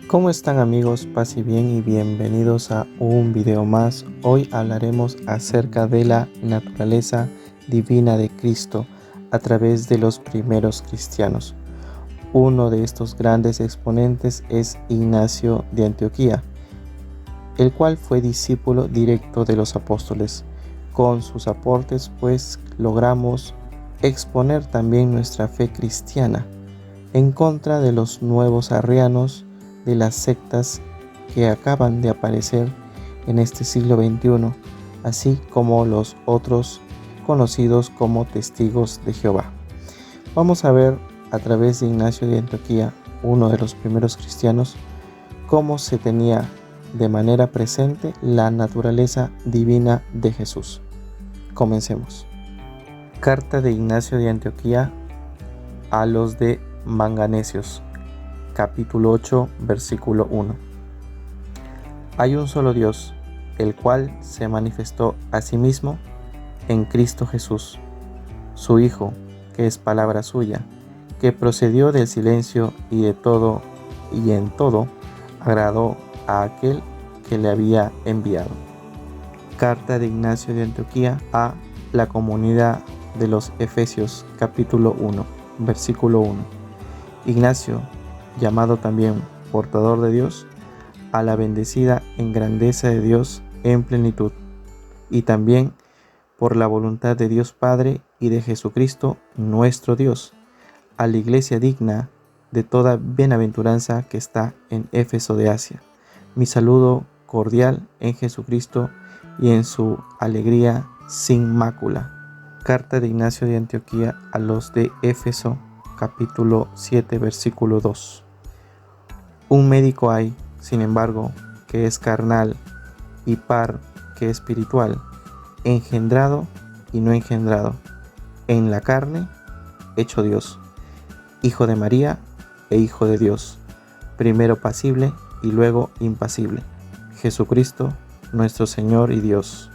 ¿Cómo están amigos? Paz y bien y bienvenidos a un video más. Hoy hablaremos acerca de la naturaleza divina de Cristo a través de los primeros cristianos. Uno de estos grandes exponentes es Ignacio de Antioquía, el cual fue discípulo directo de los apóstoles. Con sus aportes pues logramos exponer también nuestra fe cristiana en contra de los nuevos arrianos, de las sectas que acaban de aparecer en este siglo XXI, así como los otros conocidos como testigos de Jehová. Vamos a ver a través de Ignacio de Antioquía, uno de los primeros cristianos, cómo se tenía de manera presente la naturaleza divina de Jesús. Comencemos. Carta de Ignacio de Antioquía a los de Manganesios, capítulo 8, versículo 1. Hay un solo Dios, el cual se manifestó a sí mismo en Cristo Jesús, su Hijo, que es palabra suya, que procedió del silencio y de todo y en todo agradó a aquel que le había enviado. Carta de Ignacio de Antioquía a la comunidad de los Efesios, capítulo 1, versículo 1. Ignacio, llamado también portador de Dios, a la bendecida en grandeza de Dios en plenitud, y también por la voluntad de Dios Padre y de Jesucristo nuestro Dios, a la iglesia digna de toda bienaventuranza que está en Éfeso de Asia. Mi saludo cordial en Jesucristo y en su alegría sin mácula. Carta de Ignacio de Antioquía a los de Éfeso, capítulo 7, versículo 2. Un médico hay, sin embargo, que es carnal, y par que es espiritual, engendrado y no engendrado, en la carne, hecho Dios, hijo de María e hijo de Dios, primero pasible y luego impasible, Jesucristo, nuestro Señor y Dios.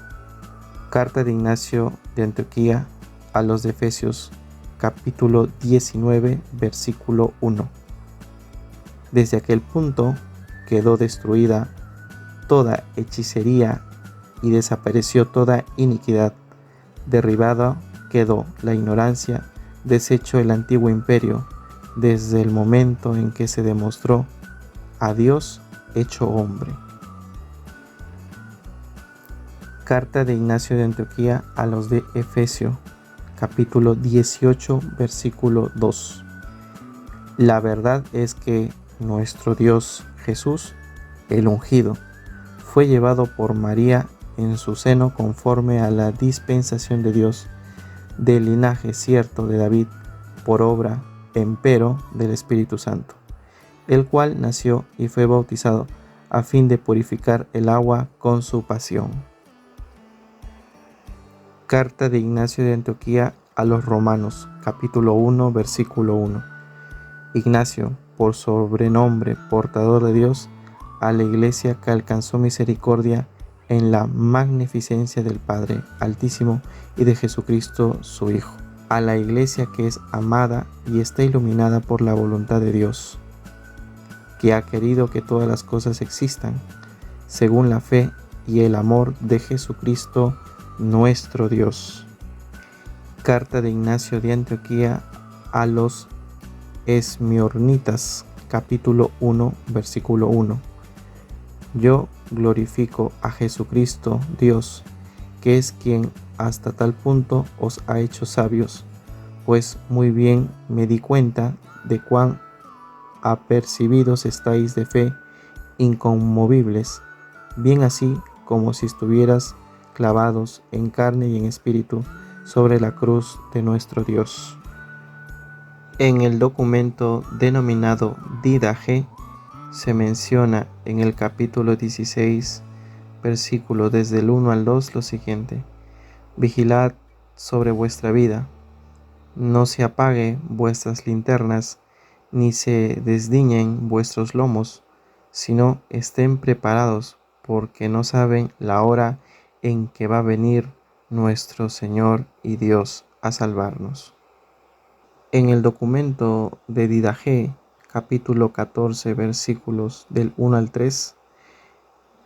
Carta de Ignacio de Antioquía a los de Efesios, capítulo 19, versículo 1. Desde aquel punto quedó destruida toda hechicería y desapareció toda iniquidad. Derribada quedó la ignorancia, deshecho el antiguo imperio, desde el momento en que se demostró a Dios hecho hombre. Carta de Ignacio de Antioquía a los de Efesio, capítulo 18, versículo 2. La verdad es que nuestro Dios Jesús, el ungido, fue llevado por María en su seno conforme a la dispensación de Dios, del linaje cierto de David, por obra, empero, del Espíritu Santo, el cual nació y fue bautizado a fin de purificar el agua con su pasión. Carta de Ignacio de Antioquía a los Romanos, capítulo 1, versículo 1. Ignacio, por sobrenombre portador de Dios, a la iglesia que alcanzó misericordia en la magnificencia del Padre Altísimo y de Jesucristo su Hijo, a la iglesia que es amada y está iluminada por la voluntad de Dios, que ha querido que todas las cosas existan, según la fe y el amor de Jesucristo nuestro Dios. Carta de Ignacio de Antioquía a los Esmirnitas, capítulo 1, versículo 1. Yo glorifico a Jesucristo Dios, que es quien hasta tal punto os ha hecho sabios, pues muy bien me di cuenta de cuán apercibidos estáis de fe, inconmovibles, bien así como si estuvieras clavados en carne y en espíritu sobre la cruz de nuestro Dios. En el documento denominado Didache se menciona en el capítulo 16, versículo desde el 1 al 2 lo siguiente: Vigilad sobre vuestra vida, no se apague vuestras linternas, ni se desdiñen vuestros lomos, sino estén preparados, porque no saben la hora en que va a venir nuestro Señor y Dios a salvarnos. En el documento de Didache, capítulo 14, versículos del 1 al 3,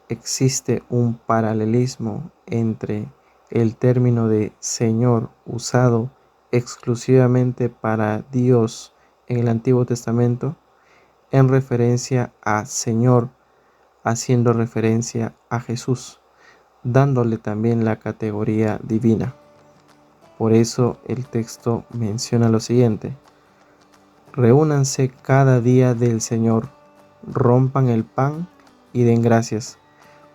existe un paralelismo entre el término de Señor usado exclusivamente para Dios en el Antiguo Testamento en referencia a Señor, haciendo referencia a Jesús, dándole también la categoría divina. Por eso el texto menciona lo siguiente: reúnanse cada día del Señor, rompan el pan y den gracias,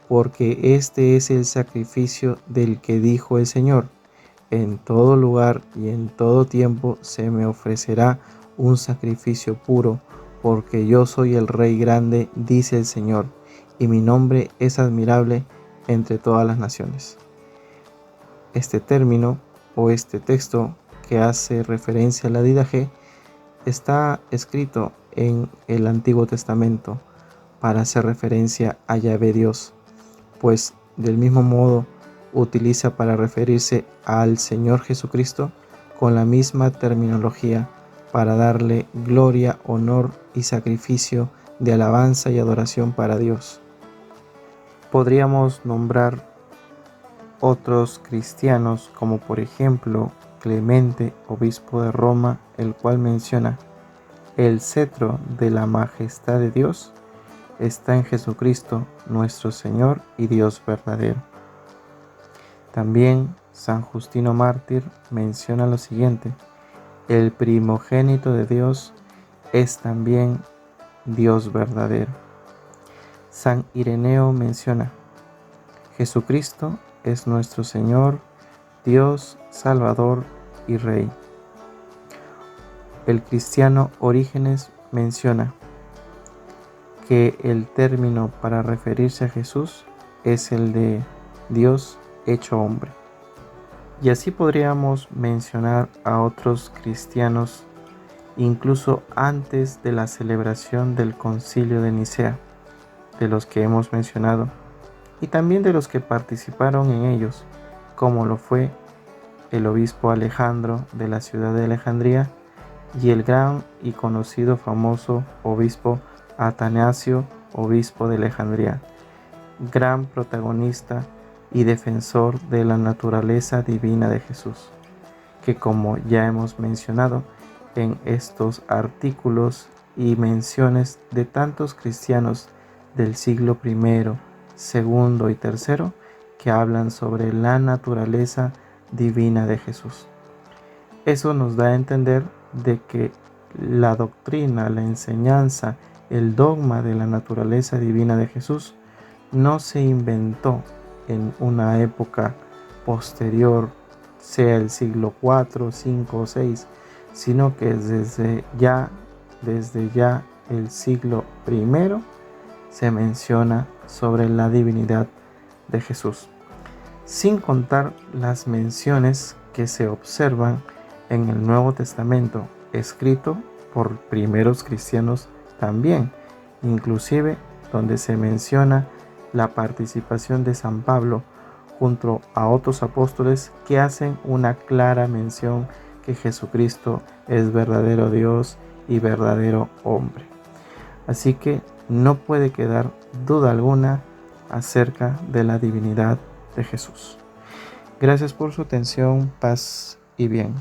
porque este es el sacrificio del que dijo el Señor: en todo lugar y en todo tiempo se me ofrecerá un sacrificio puro, porque yo soy el Rey grande, dice el Señor, y mi nombre es admirable entre todas las naciones. Este término o este texto que hace referencia a la Didache está escrito en el Antiguo Testamento para hacer referencia a Yahvé Dios, pues del mismo modo utiliza para referirse al Señor Jesucristo con la misma terminología para darle gloria, honor y sacrificio de alabanza y adoración para Dios. Podríamos nombrar otros cristianos como por ejemplo Clemente, obispo de Roma, el cual menciona: el cetro de la majestad de Dios está en Jesucristo, nuestro Señor y Dios verdadero. También San Justino Mártir menciona lo siguiente: el primogénito de Dios es también Dios verdadero. San Ireneo menciona: Jesucristo es nuestro Señor, Dios, Salvador y Rey. El cristiano Orígenes menciona que el término para referirse a Jesús es el de Dios hecho hombre. Y así podríamos mencionar a otros cristianos incluso antes de la celebración del Concilio de Nicea, de los que hemos mencionado, y también de los que participaron en ellos, como lo fue el obispo Alejandro de la ciudad de Alejandría y el gran y conocido famoso obispo Atanasio, obispo de Alejandría, gran protagonista y defensor de la naturaleza divina de Jesús, que como ya hemos mencionado en estos artículos y menciones de tantos cristianos del siglo I, II y III que hablan sobre la naturaleza divina de Jesús. Eso nos da a entender de que la doctrina, la enseñanza, el dogma de la naturaleza divina de Jesús no se inventó en una época posterior, sea el siglo IV, V o VI, sino que desde ya el siglo I se menciona sobre la divinidad de Jesús, sin contar las menciones que se observan en el Nuevo Testamento, escrito por primeros cristianos también, inclusive donde se menciona la participación de San Pablo junto a otros apóstoles que hacen una clara mención que Jesucristo es verdadero Dios y verdadero hombre. Así que no puede quedar duda alguna acerca de la divinidad de Jesús. Gracias por su atención, paz y bien.